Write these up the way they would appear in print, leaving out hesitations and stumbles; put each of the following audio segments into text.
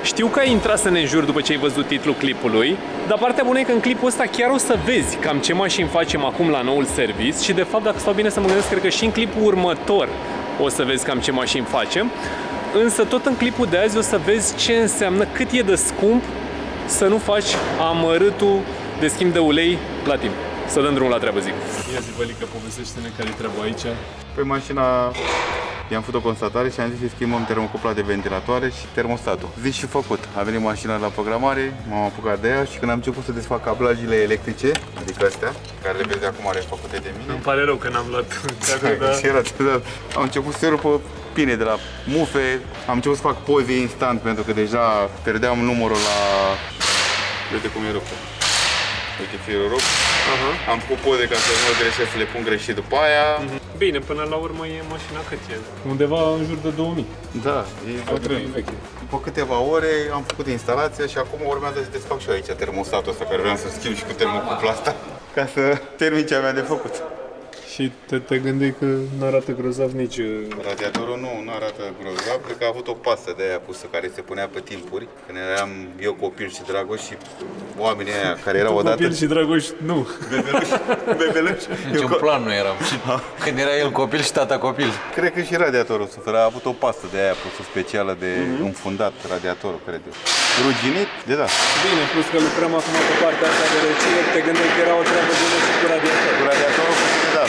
Știu că ai intrat să ne înjuri după ce ai văzut titlul clipului, dar partea bună e că în clipul ăsta chiar o să vezi cam ce mașini facem acum la noul service și de fapt, dacă stau bine să mă gândesc, cred că și în clipul următor o să vezi cam ce mașini facem. Însă tot în clipul de azi o să vezi ce înseamnă, cât e de scump să nu faci amărâtul de schimb de ulei la timp. Să dăm drumul la treabă, zic. Ia zi, Vălică, povestește-ne care-i treaba aici. Pe mașina i-am făcut o constatare și am zis să schimbăm termocupla de ventilatoare și termostatul. Zis și făcut. A venit mașina la programare, m-am apucat de ea și când am început să desfac cablajele electrice, adică astea, care le vezi acum refăcute de mine. Îmi pare rău că n-am luat Am început să rupă pine de la mufe, am început să fac poze instant pentru că deja pierdeam numărul la... Uite cum e rupt. Uite, firul rupt. Am făcut poze ca să nu greșesc, să le pun greșit după aia. Bine, până la urmă e mașina cât e? Undeva în jur de 2000. Da, e veche. După câteva ore am făcut instalația și acum urmează să desfac și eu aici termostatul ăsta care vreau să schimb și cu termocupla asta ca să termin ce aveam de făcut. Și te gândeai că nu arată grozav nici... Radiatorul nu arată grozav, cred că a avut o pastă de aia pusă care se punea pe timpuri. Când eram eu copil și Dragoș și oamenii aia care erau odată... Copil și Dragoș, nu. Bebeluși. Niciun plan nu eram. Și când era el copil și tata copil. Cred că și radiatorul suferă. A avut o pastă de aia pusă specială de înfundat radiatorul, cred eu. Ruginit, de da. Bine, plus că lucrăm acum pe partea asta de rețele, te gândeai că era o treabă bună și cu radiatorul. Cu radiatorul cu da.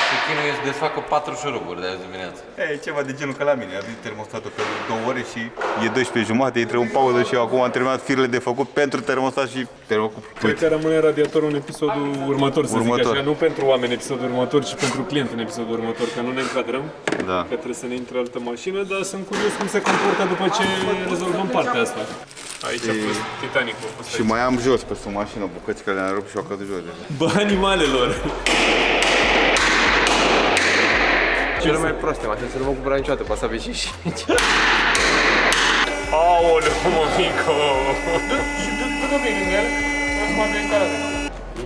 Se chinuie să desfacă 4 șuruburi de azi dimineață. E ceva de genul ca la mine. A venit termostatul pe 2 ore și e 12 jumate, intră în pauză și eu acum am terminat firele de făcut pentru termostat și termocuplu. Cred că rămâne radiatorul în episodul următor, să zic așa, nu pentru oameni în episodul următor, ci pentru client în episodul următor, că nu ne încadrăm, Da. că trebuie să ne intre altă mașină, dar sunt curios cum se comportă după ce rezolvăm partea asta. Aici a fost Titanicul. Și mai am jos pe sub mașină bucăți care le-am rupt și au căzut jos deja. Bă, animalelor! Cele mai proaste mașini, să nu mă cumpăra niciodată, poate să aveți și aici. Aoleu, mămico! Și dă bine în el, nu să mai veți arată.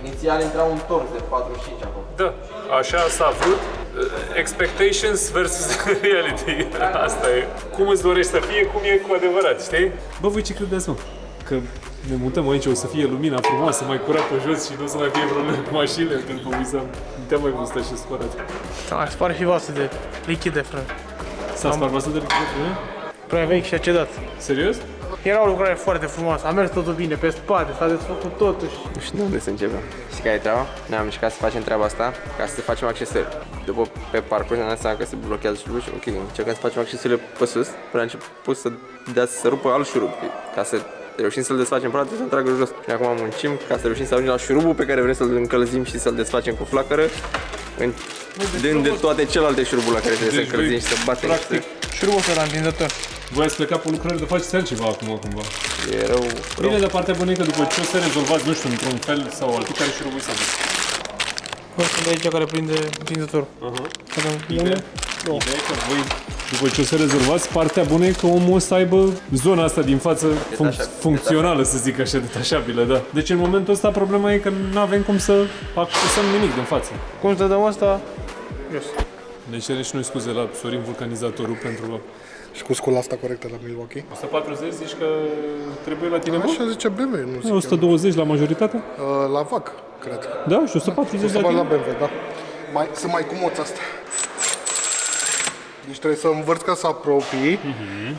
Inițial intra un torț de 45 acum. Da, așa s-a vrut. Expectations versus reality. Asta e. Cum îți dorești să fie, cum e cu adevărat, știi? Bă, voi ce credeți, mă? Că ne mutăm aici, o să fie lumina frumoasă, mai curat pe jos și nu o să mai fie probleme cu mașinile, când povizam. Nu te-am mai văzut așa spărat. Da, spare și vasă de lichide, frate. S-a spart vasă de lichide? Prea vechi și a cedat. Serios? Era o lucrare foarte frumoasă, a mers totul bine, pe spate, s-a desfăcut totul. Nu știu de unde să începem. Știi care e treaba? Ne-am încercat să facem treaba asta ca să facem accesări. După pe parcurs ne-am dat seama că se blochează șurubul și ok, încercăm să facem accesările pe sus, până a început să rupă alt șurub. Ca să reușim să-l desfacem până să-l tragă jos. Și acum muncim ca să reușim să ajungem la șurubul pe care vrem să-l încălzim și să-l desfacem cu flacără, dând de toate celelalte șuruburi la care trebuie să încălzim și să batem. Practic, Șurubul ăsta la întinzător. voi ați plecat pe lucrări de faceți altceva acum, cumva. E rău. Bine, de partea bună e că după ce o să rezolvați, nu știu, într-un fel sau altul, care și răbui să aveți. Ăsta de aici care prinde întinzătorul. Ideea e că voi, după ce o să rezolvați, partea bună e că omul o să aibă zona asta din față funcțională, să zic așa, detașabilă, da. Deci în momentul ăsta problema e că nu avem cum să accesăm nimic din față. Cum să dăm asta? Jos. Deci cerem și noi scuze la Sorin Vulcanizatorul pentru... Și cu scula asta corectă la Milwaukee? 140 zici că trebuie la tine, bă? Așa zice BMW, nu zic 120 la majoritate? eu. La VAG, cred. Da, și 140 la Să la tine? BMW, da. Sunt mai comoți astea. Deci trebuie să învârți ca să apropii.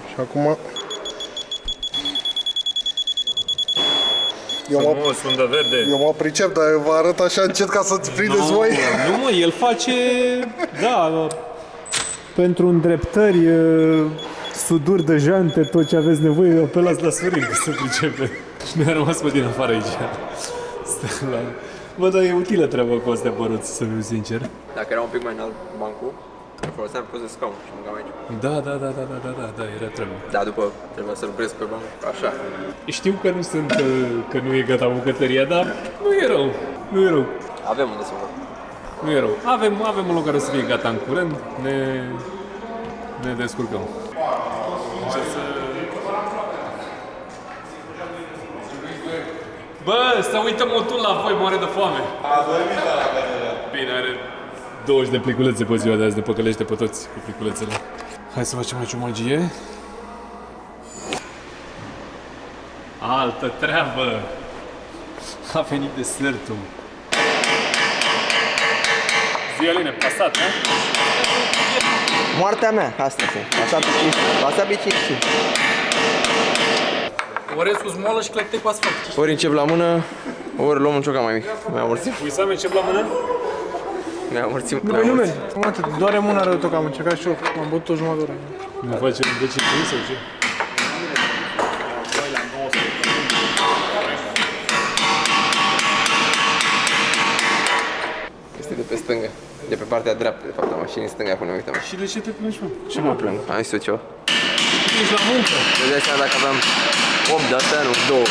Și acum... Frumos, undă verde. Eu mă pricep, dar eu vă arăt așa încet ca să-ți prindeți voi. Nu mă, el face, da, pentru îndreptări, suduri de jante, tot ce aveți nevoie, apelați la Sorin, că se pricepe. Și ne-a rămas pe din afară aici. Bă, dar e utilă treaba cu astea băruți, să fiu sincer. Dacă era un pic mai înalt bancul, îl foloseam pe de scaun și mâncam aici. Da, era treaba. Da, după trebuia să lucrez pe banc, așa. Știu că nu sunt, că nu e gata bucătăria, dar nu e rău, nu e rău. Avem unde să mă. Nu e rău. Avem un loc care să fie gata în curând, ne descurcăm. Bă, să uită motul la voi, moare de foame. Bine, are 20 de pliculețe pe ziua de azi, de păcălește pe toți cu pliculețele. Hai să facem aici o magie. Altă treabă! A venit desertul. Zi, Aline, pasat, nu? Moartea mea, asta pe 5. Orescu smolă și clecte cu asfalt. Ori încep la mână, ori luăm un ciocan mai mic. Mi-a amorțit. Uisam, încep la mână? Mi-a amorțit. Nu, nu merge. Atât, doare mâna rău tot că am încercat și eu. M-am bătut o jumătate de oră. Nu face deciclin sau ce? Este de pe stângă. De pe partea dreaptă, de fapt, a mașinii stânga până uităm. Și de ce te plângi, mă? Ce mă plâng? Am zis eu ceva. Ești la muncă. Îți dai seama dacă aveam 8 de astea, nu 2.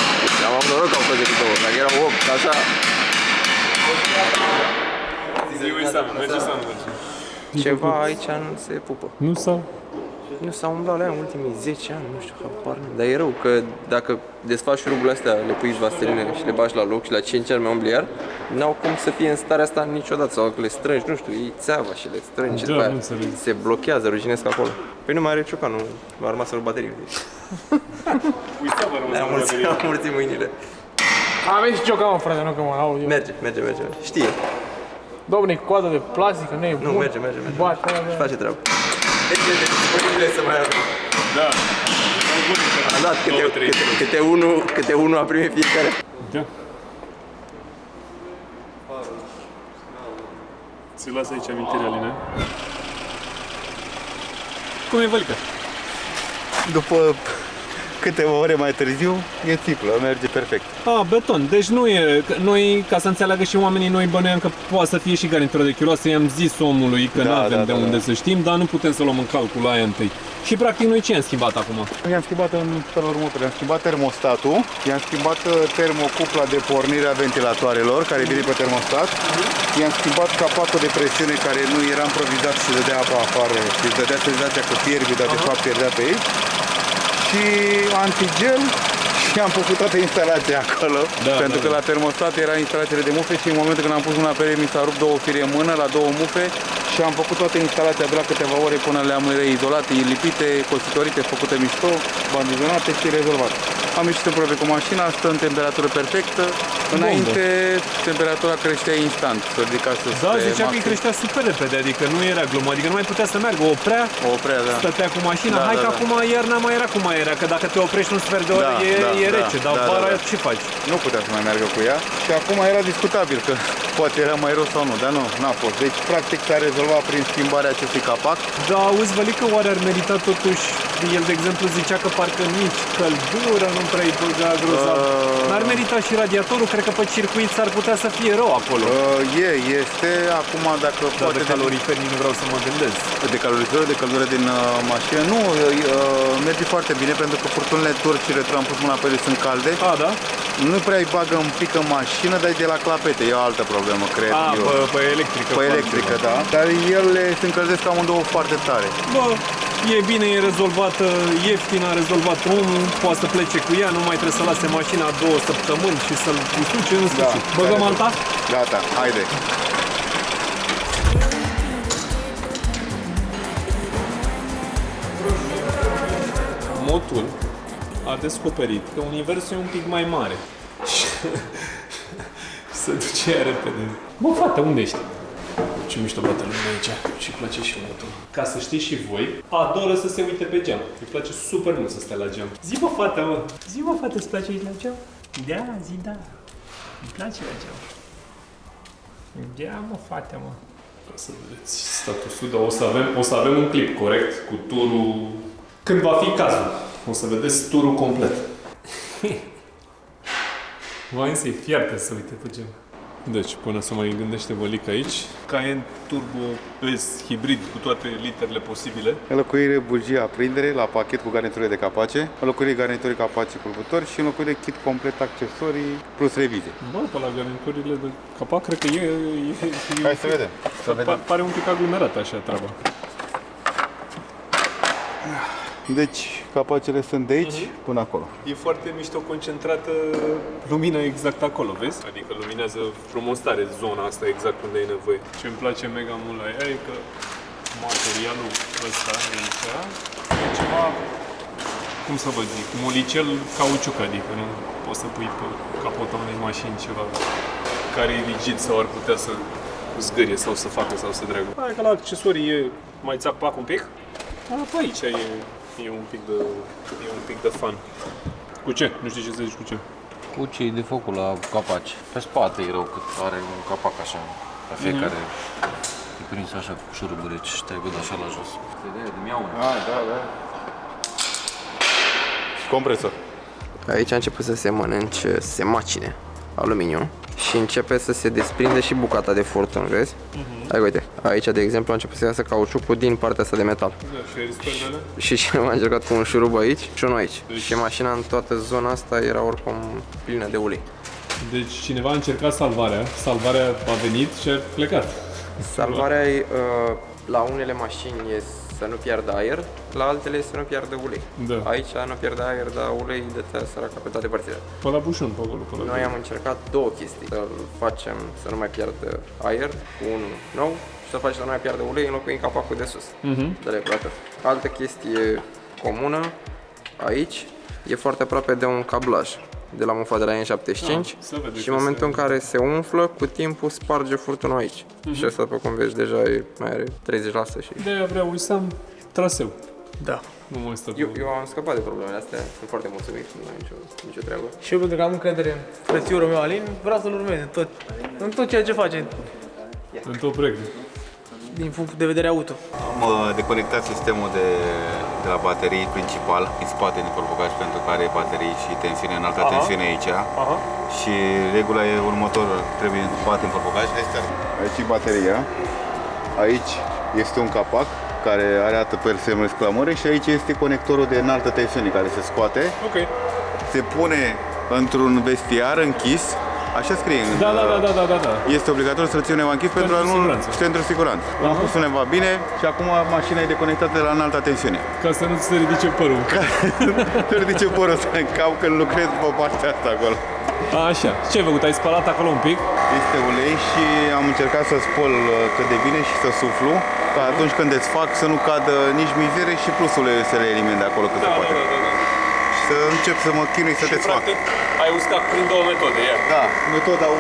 Am avut noroc că au fost decât 2. Dacă erau 8, așa... Zi, Uisam, merge sau nu merge? Ceva aici nu se pupă. Nu sau? Nu s-au umblat la ea în ultimii 10 ani, nu știu, habar n-am. Dar e rău că dacă desfaci șuruburile astea, le pui vaseline și le bagi la loc și la 5 ani mai umbli iar, n-au cum să fie în starea asta niciodată. Sau că le strângi, nu știu, iei țeava și le strângi și Da, după nu aia înțeleg. se blochează, ruginesc acolo. Păi nu mai are ciocanul, a rămas în baterie. Uisam, mă rămâs Am amorțit mâinile. Am venit și ciocanul, frate, nu că mă aud eu. Merge. Știe. Dom'le, cu coadă de plastică, nu e Nu, bun. merge. Bate, Și face treabă. Deci e disponibil să mai avem. Da. Am dat câte unul a primit fiecare. Da. Ți las aici amintire, Aline. Cum e vălică? După câteva ore mai târziu, e triplă, merge perfect. Beton. Deci nu e... Noi, ca să înțeleagă și oamenii, noi bănuiam că poate să fie și garnitură de chiloasă. I-am zis omului că Da, nu avem da, de da, unde da. să știm, dar nu putem să luăm în calcul aia întâi. Și practic noi ce am schimbat acum? I-am schimbat în felul următor, i-am schimbat termostatul, i-am schimbat termocupla de pornire a ventilatoarelor, care vine pe termostat, i-am schimbat capacul de presiune care nu era improvizat și dădea apa afară și îți dădea senzația că fierbi, dar de fapt pierdea pe ei. Și antigel și am făcut toată instalația acolo, pentru că la termostat era instalațiile de mufe și în momentul când am pus mâna pe ele mi s-a rupt două fire în mână la două mufe și am făcut toată instalația de la câteva ore până le-am reizolate, lipite, cositorite, făcute mișto, bandizonate și rezolvate. Am ieșit în probe cu mașina, stă în temperatură perfectă. Înainte temperatura creștea instant, să ridica să Da, zicea că îi creștea super repede, adică nu era glumă, adică nu mai putea să meargă, oprea, da. stătea cu mașina, Da, hai da, că da. acum iarna mai era cum mai era, că dacă te oprești un sfert de oră e rece, dar vara ce faci? Nu putea să mai meargă cu ea și acum era discutabil că poate era mai rău sau nu, dar nu, n-a fost. Deci practic s-a rezolvat prin schimbarea acestui capac. Da, auzi, Vălică, oare ar merita totuși, el de exemplu zicea că parcă nici căldură nu prea-i băga grozav. N-ar merita și radiatorul, cred că pe circuit s-ar putea să fie rău acolo. Este, acum dacă Dar poate de calorifer nici nu vreau să mă gândesc. de calorifer, de căldură din mașină, nu, merge foarte bine pentru că furtunile turcile, am pus mâna pe ele, sunt calde. Da? Nu prea îi bagă un pic în mașină, dar e de la clapete, e o altă problemă, cred eu. Pe electrică. Pe electrică, da. Dar ele se încălzesc amândouă foarte tare. Bă, e bine, e rezolvată, ieftin, a rezolvat omul, poate să plece cu ea, nu mai trebuie să lase mașina 2 săptămâni și să-l usuce în sfârșit. Băgăm alta? Gata, haide. Motul a descoperit că universul e un pic mai mare și se duce ea repede. Bă, fată, unde ești? Ce mișto bate lumea aici și îi place și motul. Ca să știți și voi, adoră să se uite pe geam. Îi place super mult să stea la geam. Zi, bă, fată, mă! Zi, bă, fată, îți place aici la geam? Da, zi, da. Îmi place la geam. Da, mă, fată, mă. Ca să vedeți statusul, dar o să avem un clip corect cu turul când va fi cazul. O să vedeți turul complet. Vai să-i fiartă să uite pe geam. Deci, până să mai gândește Vălică aici, Cayenne Turbo S hibrid cu toate literele posibile. Înlocuire bugie aprindere la pachet cu garniturile de capace, înlocuire garnituri capace curvători și înlocuire kit complet accesorii plus revizie. Bă, pe la garniturile de capac, cred că e Hai să vedem. pare un pic aglomerat așa treaba. Deci, capacele sunt de aici până acolo. E foarte mișto concentrată lumina exact acolo, vezi? Adică luminează frumos tare zona asta exact unde e nevoie. Ce îmi place mega mult la ea e că materialul ăsta de aici e ceva cum să vă zic, molicel cauciuc, adică nu poți să pui pe capota unei mașini ceva care e rigid sau ar putea să zgârie sau să facă sau să dragă. Hai că la accesorii e mai țac-pac un pic. Pe aici e un pic de fan. Cu ce? Nu știu ce să zici cu ce. Cu cei de focul la capaci. Pe spate e rău cât are un capac așa. La fiecare e prins așa cu șuruburi și trebuie de așa la jos. De miau. Da. Compresor. Aici a început să se mănânce, să se macine aluminiu și începe să se desprinde și bucata de furtun, vezi? Hai, uite, aici de exemplu a început să iasă cauciucul din partea asta de metal. Da, și ai risipele? Și cineva a încercat cu un șurub aici și unul aici. Și mașina în toată zona asta era oricum plină de ulei. Deci cineva a încercat salvarea a venit și a plecat. Salvarea e, la unele mașini e să nu piardă aer, la altele e să nu piardă ulei. Da. Aici nu pierde aer, dar ulei de tăia săraca pe toate părțile. Pe la bușon, pe acolo, pe la Noi am încercat două chestii. Să-l facem să nu mai piardă aer cu unul nou și să facem să nu mai piardă ulei înlocuind capacul de sus. De regulator. Altă chestie comună aici e foarte aproape de un cablaj de la mufa de la N75 se vede și că în momentul în care se umflă, cu timpul sparge furtunul aici. Și asta, după cum vezi, deja mai are 30% și... De-aia vreau Wissam traseu. Da. Nu mai stă Eu am scăpat de problemele astea, sunt foarte mulțumit, nu am nicio treabă. Și eu pentru că am încredere în frățiorul meu Alin, vreau să-l urmez în tot ceea ce face în tot proiectul. din punct de vedere auto. Am deconectat sistemul de la baterii principal în spate din portbagaj pentru că are baterii și tensiune înaltă, tensiune aici. Și regula e următoră, trebuie în spate în portbagaj. Aici e bateria, aici este un capac care arată pe semnul exclamării și aici este conectorul de înaltă tensiune care se scoate. Ok. Se pune într-un vestiar închis. Așa scrie. Da. Este obligatoriu să-l ținem închis pentru a nu pentru siguranță. L-am pus undeva bine și acum mașina e deconectată de la înalta tensiune. Ca să nu ți se ridice părul. Să ridice părul să încap când lucrez pe partea asta acolo. Așa. Ce ai făcut? Ai spălat acolo un pic? Este ulei și am încercat să spăl cât de bine și să suflu, ca atunci când desfac să nu cadă nici mizere și plusul să le elimin de acolo cât se poate. Și să încep să mă chinui să desfac. Practic, ai uscat prin două metode, ia. Da, metoda 1,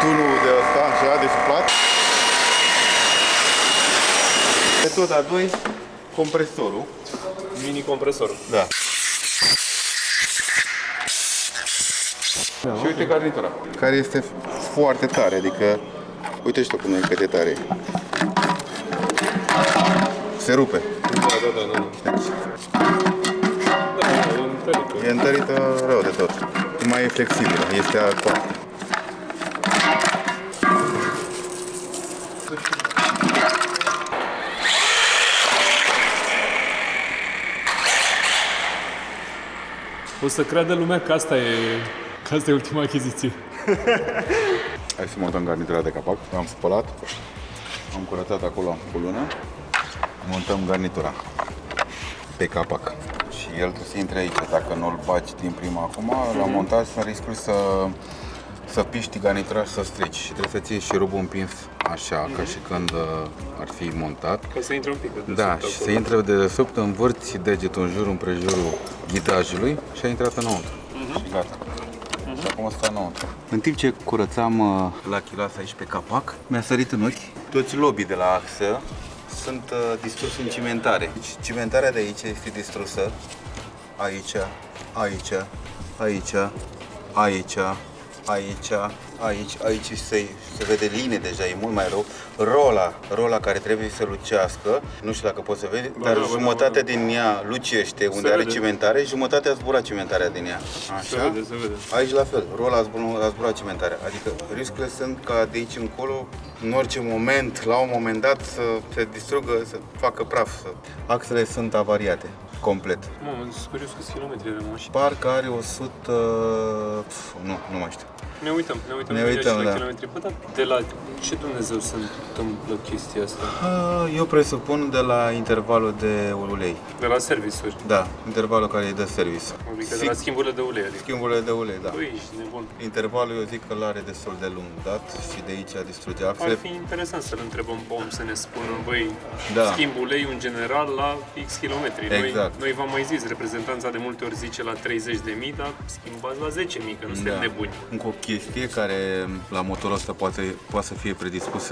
tunul de ăsta, așa, de suflat. Metoda 2, compresorul. Mini-compresorul. Da. Și uite garnitura, care este foarte tare, adică uite și tu cum e cât de tare. Se rupe. Da, E întărită rău de tot. Nu mai e flexibilă, este acolo. O să creadă lumea că asta e ultima achiziție. Hai să montăm garnitura de capac. Am spălat, am curățat acolo cu lună. Montăm garnitura pe capac. Și el trebuie să intre aici. Dacă nu-l bagi din prima acum, la montaj sunt riscul să piști garnitura și să strici. Și trebuie să ții șurubul împins așa, ca și când ar fi montat. Ca să intre un pic de Da, și să intre de desubt, învârți degetul în jurul împrejurul ghitajului și a intrat înăuntru. Și gata. Și acum stă înăuntru. În timp ce curățam la chiloasă aici pe capac, mi-a sărit în ochi toți lobii de la axă sunt distruși în cimentare. Deci, cimentarea de aici este distrusă. Aici, aici, aici, aici, aici, aici se vede linie deja, e mult mai rău. Rola care trebuie să lucească, nu știu dacă poți să vezi, dar jumătate din ea lucește unde are cimentare, jumătate a zburat cimentarea din ea. Așa? Se vede. Aici la fel, rola a zburat cimentarea. Adică riscurile sunt ca de aici încolo, în orice moment, la un moment dat, să se distrugă, să facă praf. Axele sunt avariate, complet. Mamă, sunt curios câți kilometri avem mașini. Parcă are 100... Nu mai știu. Ne uităm da. kilometri. Bă, dar de la ce Dumnezeu se întâmplă chestia asta? Eu presupun de la intervalul de ulei. De la servisuri. Da, intervalul care îi dă service. Adică de la schimburile de ulei. Adică. Schimburile de ulei, da. Băi, ești nebun. Intervalul eu zic că l-are destul de lung dat și de aici distruge Ar axele. fi interesant să-l întrebăm pe om să ne spună, băi, Da. schimb uleiul în general la X kilometri. Exact. Noi v-am mai zis, reprezentanța de multe ori zice la 30.000, dar schimbați la 10.000, că nu suntem nebuni. Încă o chestie care la motorul ăsta poate să fie predispus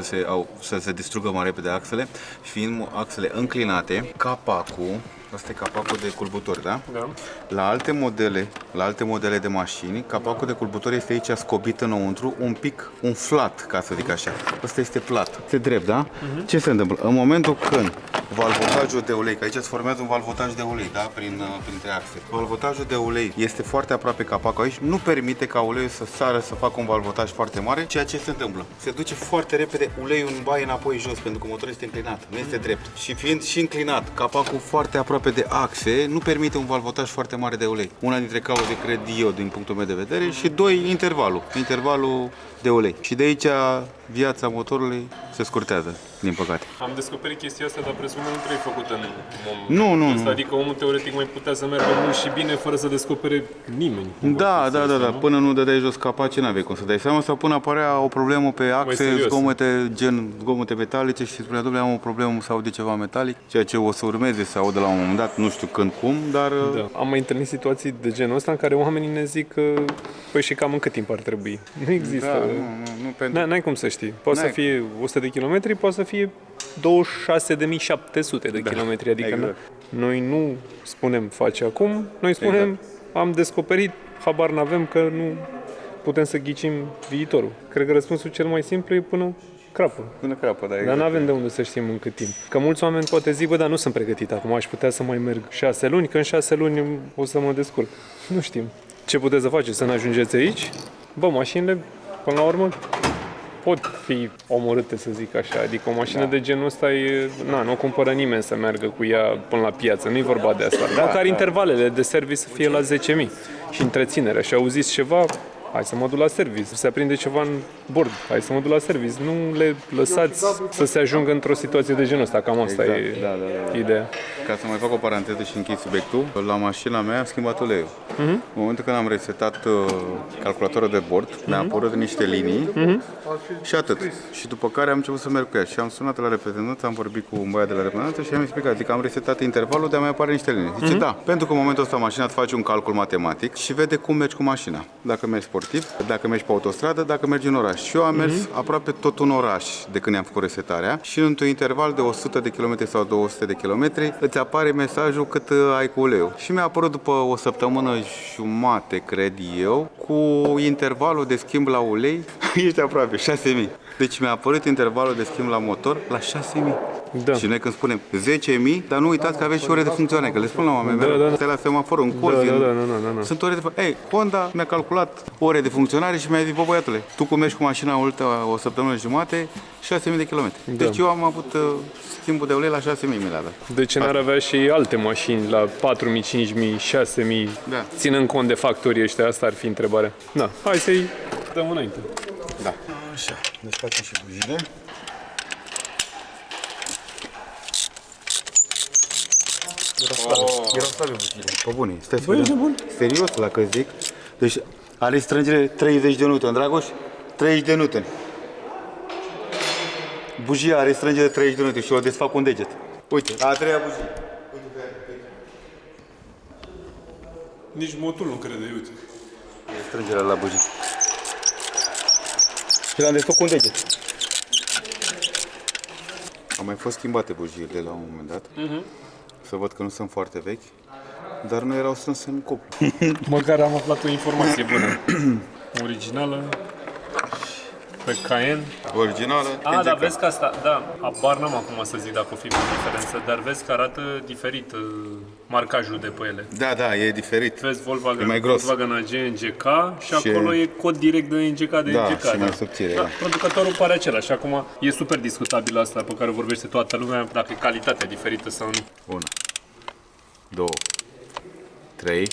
să se distrugă mai repede axele, fiind axele înclinate, capacul, asta e capacul de culbutor, da? Da. La alte modele de mașini, capacul de culbutor este aici scobit înăuntru, un pic umflat, ca să zic așa. Ăsta este plat. Este drept, da? Ce se întâmplă? În momentul când valvotajul de ulei, că aici se formează un valvotaj de ulei, da? Printre axe. Valvotajul de ulei este foarte aproape capacul aici, nu permite ca uleiul să sară, să facă un valvotaj foarte mare, ceea ce se întâmplă. Se duce foarte repede uleiul în baie înapoi jos, pentru că motorul este înclinat, nu este drept. Și fiind și înclinat, capacul foarte aproape de axe, nu permite un valvotaj foarte mare de ulei. Una dintre cauze, cred eu, din punctul meu de vedere, și doi, intervalul de ulei. Și de aici viața motorului se scurtează, din păcate. Am descoperit chestia asta, dar presupun că nu trebuie făcută în momentul Nu. ăsta. Adică omul teoretic mai putea să meargă mult și bine fără să descopere nimeni. Da. Până nu dădeai jos capace, n-aveai cum să dai seama, sau până apărea o problemă pe axe, serios. zgomote metalice și spunea, domnule, am o problemă sau de ceva metalic, ceea ce o să urmeze să audă la un moment dat, nu știu când, cum, dar... Da. Am mai întâlnit situații de genul ăsta în care oamenii ne zic că, păi și cam în cât timp ar trebui. Nu există. Da, nu pentru... N-ai cum să știi. Poate să fie 100 de kilometri, poate să fie 26.700 de kilometri. Adică exact. noi nu spunem face acum, noi spunem am descoperit, habar n-avem că nu putem să ghicim viitorul. Cred că răspunsul cel mai simplu e până crapă. Până crapă, da, exact. Dar nu avem de unde să știm în cât timp. Că mulți oameni poate zic, bă, dar nu sunt pregătit acum, aș putea să mai merg 6 luni, că în 6 luni o să mă descurc. Nu știm. Ce puteți să faceți? Să ne ajungeți aici? Bă, mașinile, până la urmă, pot fi omorâte, să zic așa. Adică o mașină de genul ăsta nu o cumpără nimeni să meargă cu ea până la piață. Nu-i vorba de asta. Măcar intervalele de service să fie la 10.000 și întreținerea. Și auziți ceva, hai să mă duc la service. Se aprinde ceva în bord, hai să mă duc la service. Nu le lăsați să se ajungă într-o situație de genul ăsta. Cam asta e ideea. Ca să mai fac o paranteză și închid subiectul, la mașina mea am schimbat uleiul. În momentul când am resetat calculatorul de bord, mi-a apărut niște linii și atât. Și după care am început să merg cu ea și am sunat la reprezentant, am vorbit cu un băiat de la reprezentanță și am explicat, zic, am resetat intervalul, de-a mai apare niște linii. Zice, da, pentru că în momentul ăsta mașina îți face un calcul matematic și vede cum mergi cu mașina. Dacă mergi sportiv, dacă mergi pe autostradă, dacă mergi în oraș. Și eu am mers aproape tot un oraș de când am făcut resetarea și într-un interval de 100 de km sau 200 de km îți apare mesajul cât ai cu uleiul. Și mi-a apărut după o săptămână jumate, cred eu, cu intervalul de schimb la ulei, ești aproape, 6.000. Deci mi-a apărut intervalul de schimb la motor la 6.000. Da. Și noi când spunem 10.000, dar nu uitați că aveți și ore de funcționare, că le spun la oameni, stai la semafor, în cozi, sunt ore de funcționare. Honda mi-a calculat ore de funcționare și mi-a zis, bă, băiatule, tu cum mergi cu mașina o săptămână jumate, 6.000 de kilometri. Deci eu am avut schimbul de ulei la 6.000 mi l-a dat. De ce n-ar avea și alte mașini la 4.000, 5.000, 6.000, ținând cont de factorii ăștia? Asta ar fi întrebarea. Da, hai să-i dăm înainte. Da. Așa, desfacem și bujiile. Erau slabe bujiile, pe bune. Stai să vedem. Bun? Serios, la că zic. Deci are strângere 30 de newton, Dragoș? 30 de newton. Bujia are strângere 30 de newton și o desfac cu un deget. Uite, a treia bujie. Nici motul nu crede, uite. E strângerea la bujii. Și l-am desfăcut cu un deget. Au mai fost schimbate bujiile la un moment dat. Să văd că nu sunt foarte vechi. Dar nu erau strânse în cuplu. Măcar am aflat o informație bună. Originală. Pe Cayenne. Originală. Dar vezi că asta, habar n-am acum să zic dacă o fi o diferență, dar vezi că arată diferit marcajul de pe ele. Da, e diferit. Vezi Volkswagen, e mai gros. Volkswagen AG NGK și acolo e cod direct de NGK de NGK. Și mai subțire. Producătorul pare același și acum e super discutabil asta pe care vorbește toată lumea, dacă e calitatea diferită sau nu. 1, 2, 3,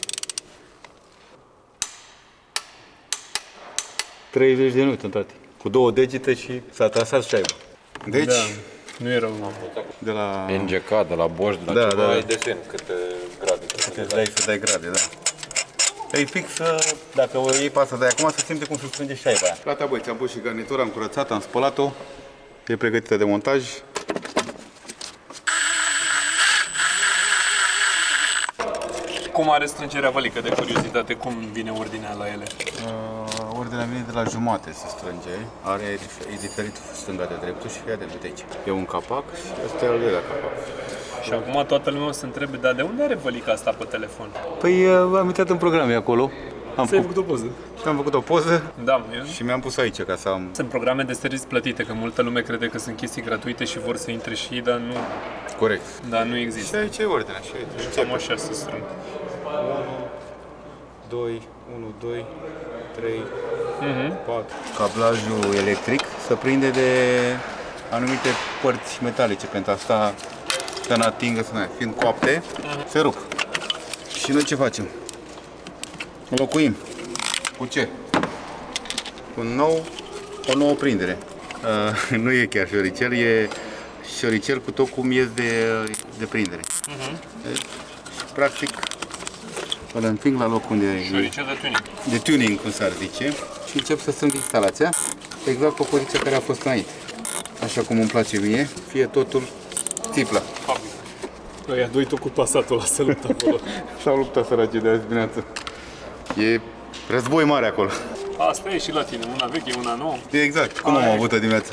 30 de minute, tati. Cu două degete și s-a trasat șaiba. Deci, nu erau de la... NGK, de la Bosch, de la ceva, ai desen câte grade. Să dai grade, da. E fix, dacă o iei pe asta de acum, să simte cum se strânge șaiba aia. Plata, băi, ți-am pus și garnitura, am curățat, am spălat-o. E pregătită de montaj. cum are strângerea Vălică, de curiozitate, cum vine ordinea la ele? Ordinea vine de la jumate să strânge. E diferit stânga de dreptul și fie de aici. E un capac și ăsta e al doilea capac. Și acum toată lumea o să întrebe, dar de unde are Vălica asta pe telefon? Păi am intrat în programe acolo. Ți-ai făcut o poză? Am făcut o poză Da, și mi-am pus aici ca să am... Sunt programe de servici plătite, că multă lume crede că sunt chestii gratuite și vor să intre și ei, Corect. dar nu Și există. aici e ordinea și aici. Cam așa se strâng. 2, 1, 2, 3, 4. Cablajul electric se prinde de anumite părți metalice pentru asta să nu atingă, să nu fiind coapte, se rup. Și noi ce facem? Înlocuim. Cu ce? Cu o nouă prindere. Nu e chiar șoricel, e șoricel cu tot cu miez de prindere. Deci, practic, îl împing la locul unde e Șoricel de tuning. de tuning, cum s-ar zice, și încep să strâng instalația exact pe poziția care a fost înainte. Așa cum îmi place mie, fie totul țiplă. Ăia doi tot cu pasatul ăla să luptă acolo. S-au luptat săracii de azi dimineață. E război mare acolo. Asta e și la tine, una veche, una nouă. E exact, cum am avut-o dimineața.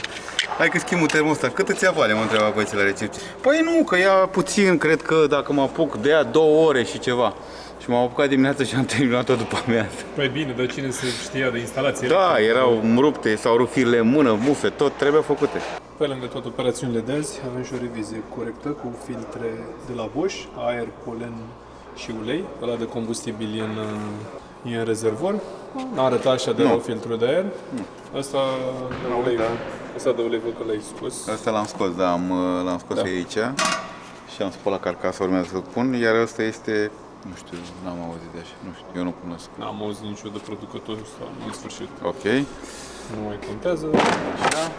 Hai că schimb un termostat. Cât îți ia vale, mă întreba băieții la recepție. Păi nu, că ia puțin, cred că dacă mă apuc de ea 2 ore și ceva. Și m-am apucat dimineața și am terminat-o după amiază. Păi bine, dar cine se știa de instalație? Da, erau rupte, s-au rupt firele în mână, mufe, tot trebuie făcute. Pe lângă toate operațiunile de azi, avem și o revizie corectă cu filtre de la Bosch, aer, polen și ulei. Ăla de combustibil e în rezervor. Arată așa de la filtrul de aer. Ăsta de ulei, ăsta de ulei, văd că l-ai scos. Asta l-am scos, da, l-am scos aici și am spălat carcasa, urmează să pun, iar ăsta este, nu știu, n-am auzit de așa, nu știu, eu nu cunosc. N-am auzit nicio de producător sau în sfârșit. Ok. Nu mai contează. Așa.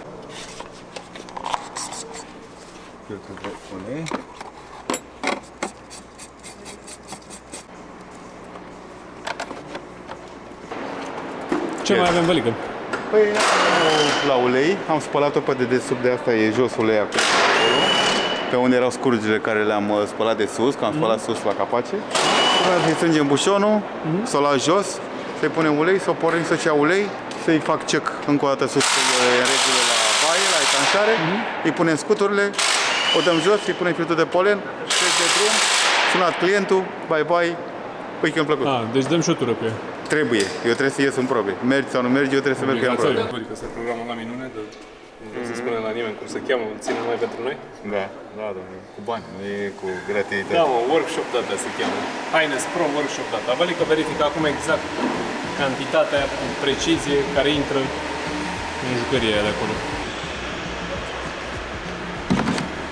Filtrul de ulei. Ce mai avem, Vălică? Păi, la ulei, am spălat-o pe dedesubt, de asta e jos ulei acolo, pe unde erau scurgile care le-am spălat de sus, că am spălat sus la capace. Urmează să-i strângem bușonul, să o las jos, să-i punem ulei, să o pornim să-și ia ulei, să-i fac check încă o dată sus că e în regulă la baie, la etanșare, îi punem scuturile, o dăm jos, îi punem filtrul de polen, trec de drum, sunat clientul, bye-bye, weekend plăcut. Deci dăm șutură pe ea. Trebuie, eu trebuie să ies în probe. Mergi sau nu mergi, eu trebuie să merg în probe. Adică se programă la minune, dar nu se spune la nimeni cum se cheamă, îl ține numai pentru noi. Da, domnule, cu bani, nu e cu gratuitate. Da, mă, workshop data se cheamă. Haines Pro Workshop Data. Vălică verifică acum exact cantitatea cu precizie care intră în jucăria aia de acolo.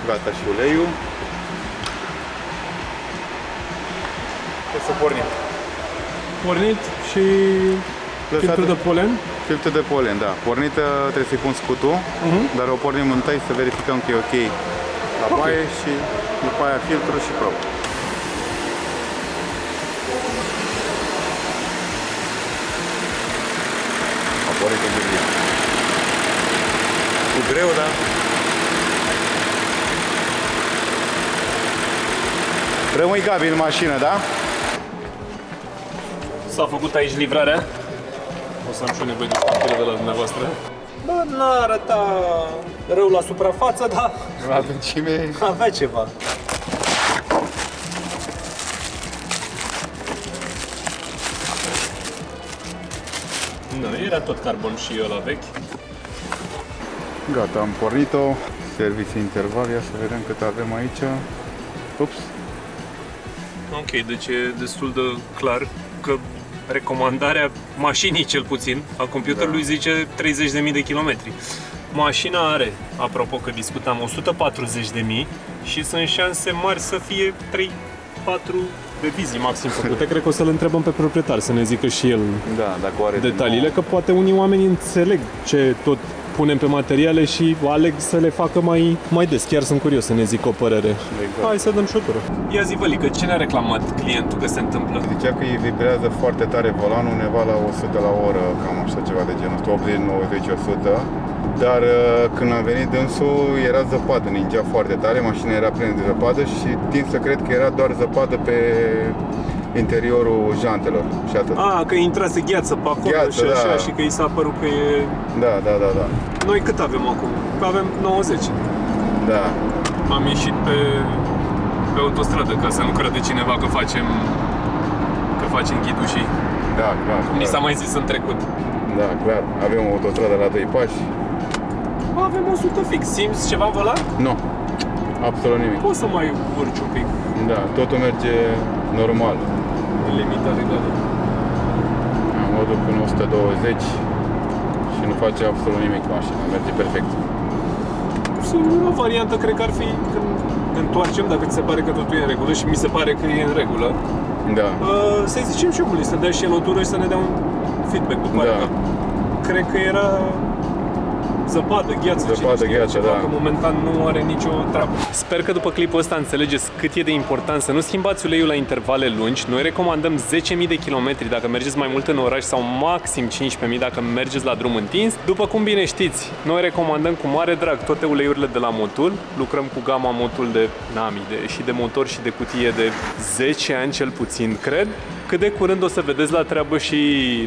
Gata și uleiul. O să pornim. Pornit și filtrul de polen. Filtrul de polen, da. Pornită trebuie să-i pun scutul, dar o pornim întâi să verificăm că e ok la baie și după aia filtrul și probă. A pornit în bine. Cu greu, da? Rămâi Gabi în mașină, da? S-a făcut aici livrarea. O să am și eu nevoie de ștampile de la dumneavoastră. Bă, n-arăta rău la suprafață, dar La adâncime. avea ceva. Nu, era tot carbon și ăla vechi. Gata, am pornit-o. Serviciu interval, ia să vedem cât avem aici. Ups. Ok, deci e destul de clar că recomandarea mașinii, cel puțin, a computerului zice 30.000 de kilometri. Mașina are, apropo că discutam, 140.000 și sunt șanse mari să fie 3-4 revizii maxim făcute. Cred că o să-l întrebăm pe proprietar să ne zică și el Da, dacă o are detaliile, că poate unii oameni înțeleg ce tot punem pe materiale și aleg să le facă mai des. Chiar sunt curios să ne zic o părere. Exact. Hai să dăm șutură. Ia zi, Vălică, ce ne-a reclamat clientul că se întâmplă? Zicea că îi vibrează foarte tare volanul, undeva la 100 la oră, cam așa ceva de genul ăsta, 80, 90, 100. Dar când am venit dânsul era zăpadă, ningea foarte tare, mașina era plină de zăpadă și tind să cred că era doar zăpadă pe interiorul jantelor și atât. Că intrase gheață pe acolo Gheață, și așa da. și că i s-a părut că e... Da. Noi cât avem acum? Că avem 90. Da. Am ieșit pe autostradă ca să nu crede cineva că facem ghidușii. Da, clar. Ni s-a mai zis în trecut. Da, clar. Avem o autostradă la 2 pași. Avem 100 fix. Simți ceva în volan? Nu. Absolut nimic. Poți să mai urci un pic Da, totul merge normal. în limita legală. Mă duc în 120 și nu face absolut nimic mașina. Merge perfect. Singura variantă cred că ar fi când ne întoarcem, dacă ți se pare că totul e în regulă și mi se pare că e în regulă, Da. să-i zicem și omului să dea și el o tură și să ne dea un feedback după aia. Da. Că cred că era zăpadă, gheață, Gheață, da. că momentan nu are nicio treabă. Sper că după clipul ăsta înțelegeți cât e de important să nu schimbați uleiul la intervale lungi. Noi recomandăm 10.000 de kilometri dacă mergeți mai mult în oraș sau maxim 15.000 dacă mergeți la drum întins. După cum bine știți, noi recomandăm cu mare drag toate uleiurile de la Motul. Lucrăm cu gama Motul de și de motor și de cutie de 10 ani cel puțin, cred. Cât de curând o să vedeți la treabă și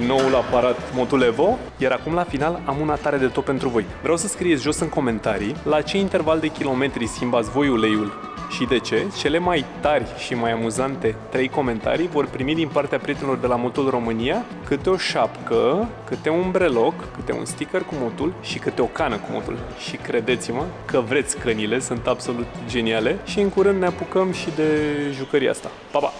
noul aparat Motul Evo. Iar acum la final am una tare de tot pentru voi. Vreau să scrieți jos în comentarii la ce interval de kilometri schimbați voi uleiul și de ce. Cele mai tari și mai amuzante 3 comentarii vor primi din partea prietenilor de la Motul România câte o șapcă, câte un breloc, câte un sticker cu Motul și câte o cană cu Motul. Și credeți-mă că vreți cănile, sunt absolut geniale și în curând ne apucăm și de jucăria asta. Pa, pa!